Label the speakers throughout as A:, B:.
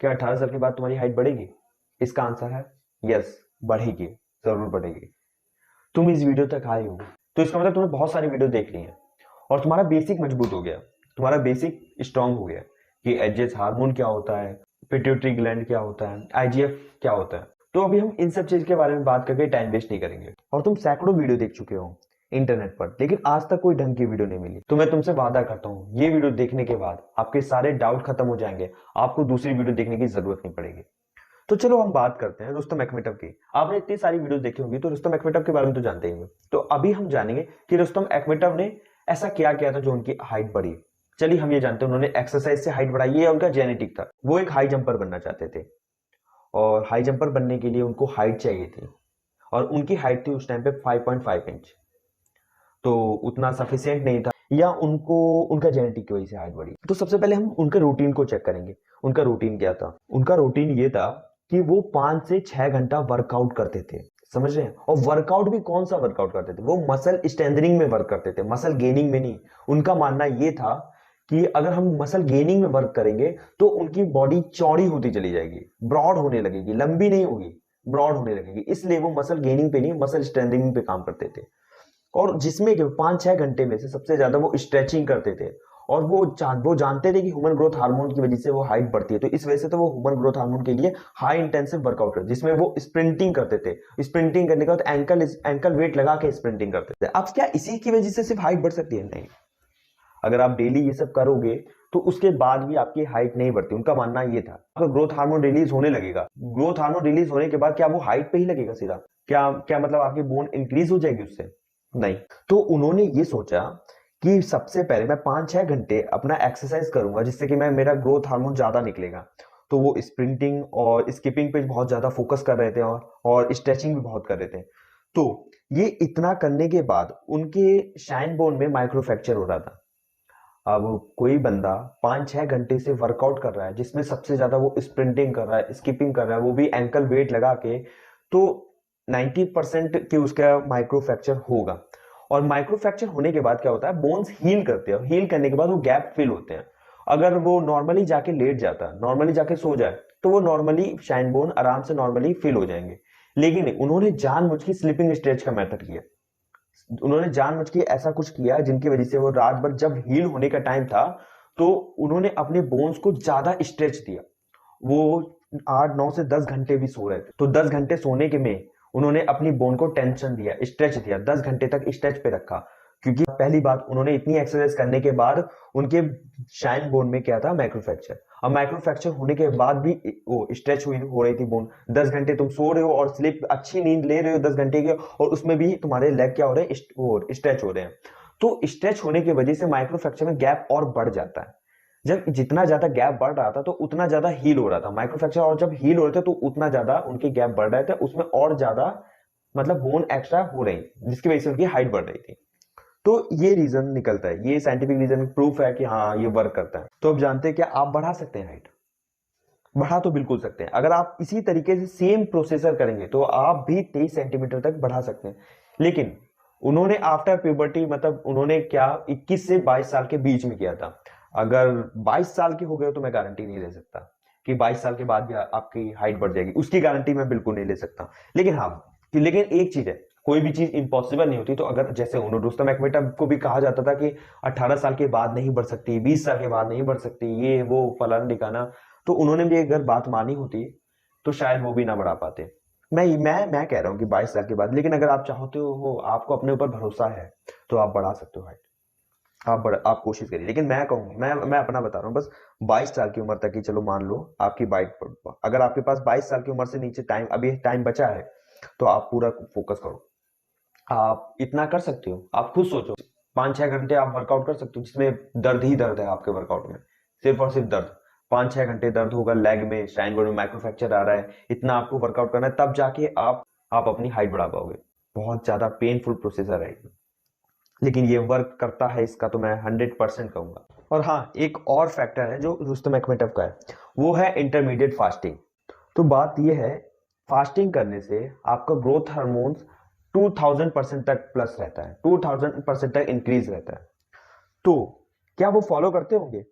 A: क्या 18 साल के बाद तुम्हारी हाइट बढ़ेगी? इसका आंसर है यस, बढ़ेगी, जरूर बढ़ेगी। तुम इस वीडियो तक आए हो तो इसका मतलब तुमने बहुत सारी वीडियो देख ली है और तुम्हारा बेसिक मजबूत हो गया, तुम्हारा बेसिक स्ट्रांग हो गया कि एचजीएच हार्मोन क्या होता है, पिट्यूटरी ग्लैंड क्या होता है, आईजीएफ क्या होता है। तो अभी हम इन सब चीज के बारे में बात करके टाइम वेस्ट नहीं करेंगे। और तुम सैकड़ों वीडियो देख चुके हो इंटरनेट पर, लेकिन आज तक कोई ढंग की वीडियो नहीं मिली। तो मैं तुमसे वादा करता हूँ ये वीडियो देखने के बाद आपके सारे डाउट खत्म हो जाएंगे, आपको दूसरी वीडियो देखने की जरूरत नहीं पड़ेगी। तो चलो हम बात करते हैं रुस्तम अकमेटव की। आपने इतनी सारी वीडियो देखी होंगी तो रुस्तम अकमेटव के बारे में तो जानते ही होंगे। तो अभी हम जानेंगे कि रुस्तम अकमेटव ने ऐसा क्या किया था जो उनकी हाइट बढ़ी। चलिए हम ये जानते हैं उन्होंने एक्सरसाइज से हाइट बढ़ाई, ये उनका जेनेटिक था। वो एक हाई जंपर बनना चाहते थे और हाई जंपर बनने के लिए उनको हाइट चाहिए थी और उनकी हाइट थी उस टाइम पे 5.5 इंच। तो उतना सफिशियंट नहीं था या उनको उनका जेनेटिक की वजह से हाइट बढ़ी। तो सबसे पहले हम उनके रूटीन को चेक करेंगे। उनका रूटीन क्या था? उनका रूटीन ये था कि वो 5 से 6 घंटा वर्कआउट करते थे। समझ रहे हैं? और वर्कआउट भी कौन सा वर्कआउट करते थे? वो मसल स्ट्रेंथनिंग में वर्क करते थे, मसल गेनिंग में नहीं। उनका मानना ये था कि अगर हम मसल गेनिंग में वर्क करेंगे तो उनकी बॉडी चौड़ी होती चली जाएगी, ब्रॉड होने लगेगी, लंबी नहीं होगी, ब्रॉड होने लगेगी। इसलिए वो मसल गेनिंग पे नहीं, मसल स्ट्रेंथनिंग पे काम करते थे। और जिसमें कि 5-6 घंटे में से सबसे ज्यादा वो स्ट्रेचिंग करते थे। और वो जानते थे कि ह्यूमन ग्रोथ हार्मोन की वजह से वो हाइट बढ़ती है, तो इस वजह से तो वो ह्यूमन ग्रोथ हार्मोन के लिए हाई इंटेंसिव वर्कआउट करते, जिसमें वो स्प्रिंटिंग करते थे। स्प्रिंटिंग करने के बाद एंकल वेट लगा के स्प्रिंटिंग करते थे। अब क्या इसी की वजह से सिर्फ हाइट बढ़ सकती है? नहीं। अगर आप डेली ये सब करोगे तो उसके बाद भी आपकी हाइट नहीं बढ़ती। उनका मानना ये था आपका ग्रोथ हार्मोन रिलीज होने लगेगा, ग्रोथ हार्मोन रिलीज होने के बाद क्या वो हाइट पे ही लगेगा सीधा? क्या क्या मतलब आपकी बोन इंक्रीज हो जाएगी उससे? नहीं। तो उन्होंने ये सोचा कि सबसे पहले मैं 5-6 घंटे अपना एक्सरसाइज करूंगा जिससे कि मैं मेरा ग्रोथ हार्मोन ज्यादा निकलेगा। तो वो स्प्रिंटिंग और स्किपिंग पे बहुत ज्यादा फोकस कर रहे थे और स्ट्रेचिंग भी बहुत कर रहे थे। तो ये इतना करने के बाद उनके शाइन बोन में माइक्रो फ्रैक्चर हो रहा था। अब कोई बंदा 5-6 घंटे से वर्कआउट कर रहा है जिसमें सबसे ज्यादा वो स्प्रिंटिंग कर रहा है, स्किपिंग कर रहा है, वो भी एंकल वेट लगा के, तो 90% की उसका माइक्रो फ्रैक्चर होगा। और माइक्रो फ्रैक्चर होने के बाद क्या होता है, बोन्स हील करते हैं, हील करने के बाद वो गैप फिल होते हैं। अगर वो नॉर्मली जाके लेट जाता, नॉर्मली जाके सो जाए, तो वो नॉर्मली शाइन बोन आराम से नॉर्मली फिल हो जाएंगे। लेकिन उन्होंने जानबूझ के स्लीपिंग स्ट्रेच का मेथड किया। उन्होंने जानबूझ के ऐसा कुछ किया जिनकी वजह से वो रात भर जब हील होने का टाइम था तो उन्होंने अपने बोन्स को ज्यादा स्ट्रेच दिया। वो 8, 9 से 10 घंटे भी सो रहे थे, तो 10 घंटे सोने के में उन्होंने अपनी बोन को टेंशन दिया, स्ट्रेच दिया, 10 घंटे तक स्ट्रेच पे रखा। क्योंकि पहली बात, उन्होंने इतनी एक्सरसाइज करने के बाद उनके शाइन बोन में क्या था, माइक्रो फ्रैक्चर। अब माइक्रो फ्रैक्चर होने के बाद भी वो स्ट्रेच हुई हो रही थी बोन। 10 घंटे तुम सो रहे हो और स्लिप अच्छी नींद ले रहे हो 10 घंटे की, और उसमें भी तुम्हारे लेग क्या हो रहे हैं, स्ट्रेच हो रहे हैं। तो स्ट्रेच होने की वजह से माइक्रो फ्रैक्चर में गैप और बढ़ जाता है। जब जितना ज्यादा गैप बढ़ रहा था तो उतना ज्यादा हील हो रहा था माइक्रो फ्रैक्चर, और जब हील हो रहे थे तो उतना ज्यादा उनके गैप बढ़ रहे थे, उसमें और ज्यादा मतलब बोन एक्स्ट्रा हो रही, जिसकी वजह से उनकी हाइट बढ़ रही थी। तो ये रीजन निकलता है, ये साइंटिफिक रीजन प्रूफ है कि हाँ ये वर्क करता है। तो अब जानते हैं कि आप बढ़ा सकते हैं हाइट। बढ़ा तो बिल्कुल सकते हैं, अगर आप इसी तरीके से सेम प्रोसेसर करेंगे तो आप भी 23 सेंटीमीटर तक बढ़ा सकते हैं। लेकिन उन्होंने आफ्टर प्यूबर्टी, मतलब उन्होंने क्या 21 से 22 साल के बीच में किया था। अगर 22 साल के हो गए तो मैं गारंटी नहीं ले सकता कि 22 साल के बाद भी आपकी हाइट बढ़ जाएगी, उसकी गारंटी मैं बिल्कुल नहीं ले सकता। लेकिन हाँ, लेकिन एक चीज है, कोई भी चीज इम्पॉसिबल नहीं होती। तो अगर जैसे उन्होंने रुस्तम अकमेटव को भी कहा जाता था कि 18 साल के बाद नहीं बढ़ सकती, 20 साल के बाद नहीं बढ़ सकती, ये वो फलाना ढिकाना, तो उन्होंने भी अगर बात मानी होती तो शायद वो भी ना बढ़ा पाते। मैं कह रहा हूँ कि 22 साल के बाद। लेकिन अगर आप चाहते हो, आपको अपने ऊपर भरोसा है, तो आप बढ़ा सकते हो हाइट। आप कोशिश करिए। लेकिन मैं कहूँ, मैं अपना बता रहा हूँ बस। 22 साल की उम्र तक ही चलो मान लो आपकी बाइक, अगर आपके पास 22 साल की उम्र से नीचे टाइम, अभी टाइम बचा है, तो आप पूरा फोकस करो। आप इतना कर सकते हो, आप खुद सोचो। 5-6 घंटे आप वर्कआउट कर सकते हो जिसमें दर्द ही दर्द है आपके वर्कआउट में, सिर्फ और सिर्फ दर्द। 5-6 घंटे दर्द होगा लेग में, स्टाइन बोर्ड में माइक्रो फ्रैक्चर आ रहा है, इतना आपको वर्कआउट करना है, तब जाके आप अपनी हाइट बढ़ा पाओगे। बहुत ज्यादा पेनफुल प्रोसेसर है, लेकिन ये वर्क करता है, इसका तो मैं 100% कहूंगा। और हाँ, एक और फैक्टर है जो रुस्तम अकमेटव का है, वो है इंटरमीडिएट फास्टिंग। तो बात यह है, फास्टिंग करने से आपका ग्रोथ हार्मोन्स 2000% तक प्लस रहता है, 2000% तक इंक्रीज रहता है। तो क्या वो फॉलो करते होंगे?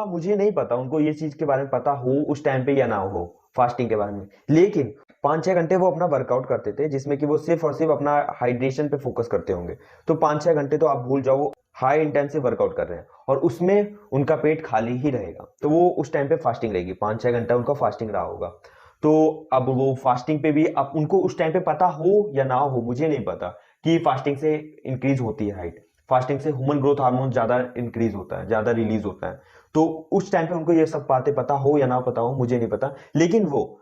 A: मुझे नहीं पता उनको ये चीज के बारे में पता हो उस टाइम पे या ना हो फास्टिंग के बारे में, लेकिन 5-6 घंटे वो अपना वर्कआउट करते थे जिसमें कि वो सिर्फ और सिर्फ अपना हाइड्रेशन पे फोकस करते होंगे। तो 5-6 घंटे तो आप भूल जाओ, वो हाई इंटेंसिव वर्कआउट कर रहे हैं और उसमें उनका पेट खाली ही रहेगा, तो वो उस टाइम पे फास्टिंग रहेगी, 5-6 घंटा उनका फास्टिंग रहा होगा। तो अब वो फास्टिंग पे भी, अब उनको उस टाइम पे पता हो या ना हो मुझे नहीं पता कि फास्टिंग से इंक्रीज होती है हाइट, फास्टिंग से ह्यूमन ग्रोथ हार्मोन ज्यादा इंक्रीज होता है, ज्यादा रिलीज होता है। तो उस टाइम पे उनको ये सब बातें पता हो या ना पता हो मुझे नहीं पता, लेकिन वो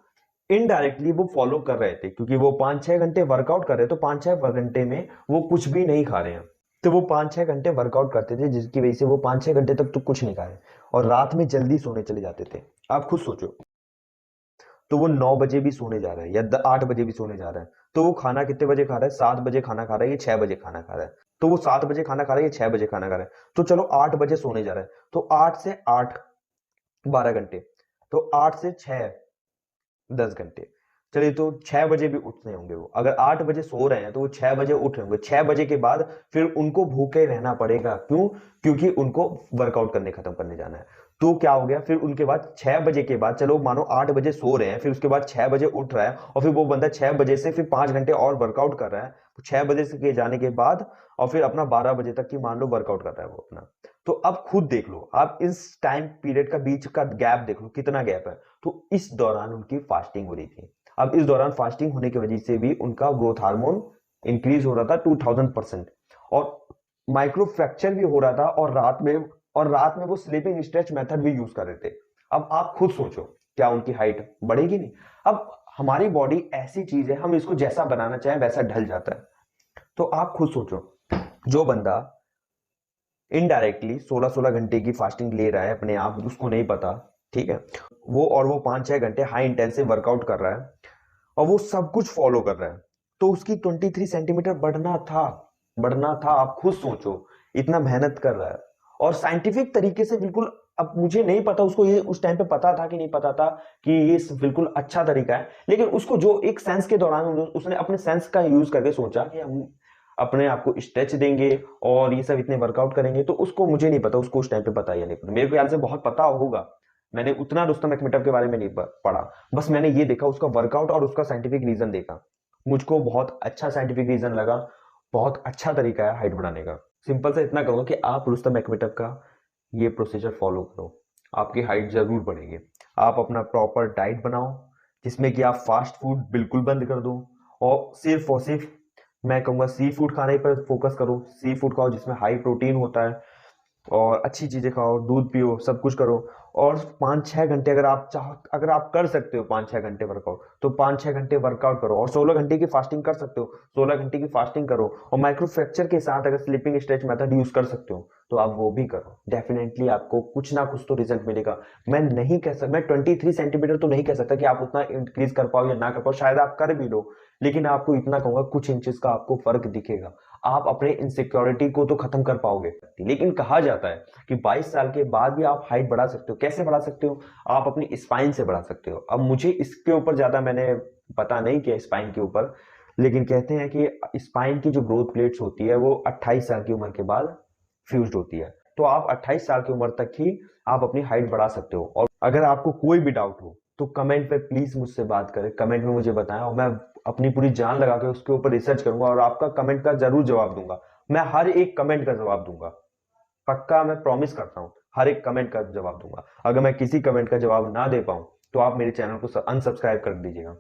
A: इनडायरेक्टली वो फॉलो कर रहे थे क्योंकि वो 5-6 घंटे वर्कआउट कर रहे, तो 5-6 घंटे में वो कुछ भी नहीं खा रहे हैं। तो वो 5-6 घंटे वर्कआउट करते थे जिसकी वजह से वो 5-6 घंटे तक तो कुछ नहीं खा रहे और रात में जल्दी सोने चले जाते थे। आप खुद सोचो, तो वो 9 बजे भी सोने जा रहा है या 8 बजे भी सोने जा रहा है, तो वो खाना कितने बजे खा रहा है? 7 बजे खाना खा रहा है, ये 6 बजे खाना खा रहा है। तो वो 7 बजे खाना खा रहा है, ये 6 बजे खाना खा रहा है, तो चलो 8 बजे सोने जा रहा है, तो 8 से 8 12 घंटे, तो 8 से 6 10 घंटे। चलिए, तो 6 बजे भी उठते होंगे वो, अगर 8 बजे सो रहे हैं तो वो 6 बजे उठ रहे होंगे। 6 बजे के बाद फिर उनको भूखे रहना पड़ेगा, क्यों? क्योंकि उनको वर्कआउट करने खत्म करने जाना है। तो क्या हो गया फिर उनके बाद 6 बजे के बाद, चलो मानो 8 बजे सो रहे हैं, फिर उसके बाद 6 बजे उठ रहा है और फिर वो बंदा 6 बजे से फिर 5 घंटे और वर्कआउट कर रहा है, तो 6 बजे से के जाने के बाद और फिर अपना 12 बजे तक की मान लो वर्कआउट कर रहा है वो अपना। तो अब खुद देख लो, आप इस टाइम पीरियड का बीच का गैप देख लो, कितना गैप है। तो इस दौरान उनकी फास्टिंग हो रही थी। अब इस दौरान फास्टिंग होने की वजह से भी उनका ग्रोथ हार्मोन इंक्रीज हो रहा था 2000%, और माइक्रो फ्रैक्चर भी हो रहा था, और रात में वो स्लीपिंग स्ट्रेच मेथड भी यूज कर रहे थे। अब आप खुद सोचो, क्या उनकी हाइट बढ़ेगी? नहीं। अब हमारी बॉडी ऐसी चीज है, हम इसको जैसा बनाना चाहें वैसा ढल जाता है। तो आप खुद सोचो, जो बंदा इनडायरेक्टली 16-16 घंटे की फास्टिंग ले रहा है अपने आप, उसको नहीं पता, ठीक है, वो 5-6 घंटे हाई इंटेंसिव वर्कआउट कर रहा है और वो सब कुछ फॉलो कर रहा है, तो उसकी 23 सेंटीमीटर बढ़ना था। आप खुद सोचो, इतना मेहनत कर रहा है और साइंटिफिक तरीके से बिल्कुल। अब मुझे नहीं पता उसको ये उस टाइम पे पता था कि नहीं पता था कि ये बिल्कुल अच्छा तरीका है, लेकिन उसको जो एक सेंस के दौरान उसने अपने सेंस का यूज करके सोचा कि हम अपने आप को स्ट्रेच देंगे और ये सब इतने वर्कआउट करेंगे, तो उसको, मुझे नहीं पता उसको उस टाइम पे पता या नहीं पता, मेरे ख्याल से बहुत पता होगा। मैंने उतना रुस्तम एकमेटव के बारे में नहीं पढ़ा, बस मैंने ये देखा उसका वर्कआउट और उसका साइंटिफिक रीजन देखा, मुझको बहुत अच्छा साइंटिफिक रीजन लगा, बहुत अच्छा तरीका है हाइट बढ़ाने का। सिंपल से इतना कहूंगा कि आप रुस्तम एकमेटव का ये प्रोसीजर फॉलो करो, आपकी हाइट जरूर बढ़ेगी। आप अपना प्रॉपर डाइट बनाओ जिसमें कि आप फास्ट फूड बिल्कुल बंद कर दो और सिर्फ मैं कहूंगा सी फूड खाने पर फोकस करो। सी फूड खाओ जिसमें हाई प्रोटीन होता है, और अच्छी चीजें खाओ, दूध पियो, सब कुछ करो। और 5-6 घंटे अगर आप चाहो, अगर आप कर सकते हो 5-6 घंटे वर्कआउट, तो 5-6 घंटे वर्कआउट करो और 16 घंटे की फास्टिंग कर सकते हो, 16 घंटे की फास्टिंग करो। और माइक्रो फ्रैक्चर के साथ अगर स्लीपिंग स्ट्रेच मेथड यूज कर सकते हो तो आप वो भी करो, डेफिनेटली आपको कुछ ना कुछ तो रिजल्ट मिलेगा। मैं 23 सेंटीमीटर तो नहीं कह सकता कि आप उतना इंक्रीज कर पाओ या ना कर पाओ, शायद आप कर भी लो, लेकिन आपको इतना कहूंगा कुछ इंचेस का आपको फर्क दिखेगा। आप अपने इनसिक्योरिटी को तो खत्म कर पाओगे, लेकिन कहा जाता है कि 22 साल के बाद भी आप हाइट बढ़ा सकते हो। कैसे बढ़ा सकते हो? आप अपनी स्पाइन से बढ़ा सकते हो। अब मुझे इसके ऊपर ज्यादा मैंने पता नहीं किया स्पाइन के ऊपर, लेकिन कहते हैं कि स्पाइन की जो ग्रोथ प्लेट्स होती है वो 28 साल की उम्र के बाद फ्यूज्ड होती है। तो आप 28 साल की उम्र तक ही आप अपनी हाइट बढ़ा सकते हो। और अगर आपको कोई भी डाउट हो तो कमेंट पे प्लीज मुझसे बात करें, कमेंट में मुझे बताएं, और मैं अपनी पूरी जान लगा के उसके ऊपर रिसर्च करूंगा और आपका कमेंट का जरूर जवाब दूंगा। मैं हर एक कमेंट का जवाब दूंगा, पक्का, मैं प्रॉमिस करता हूँ, हर एक कमेंट का जवाब दूंगा। अगर मैं किसी कमेंट का जवाब ना दे पाऊं तो आप मेरे चैनल को अनसब्सक्राइब कर दीजिएगा।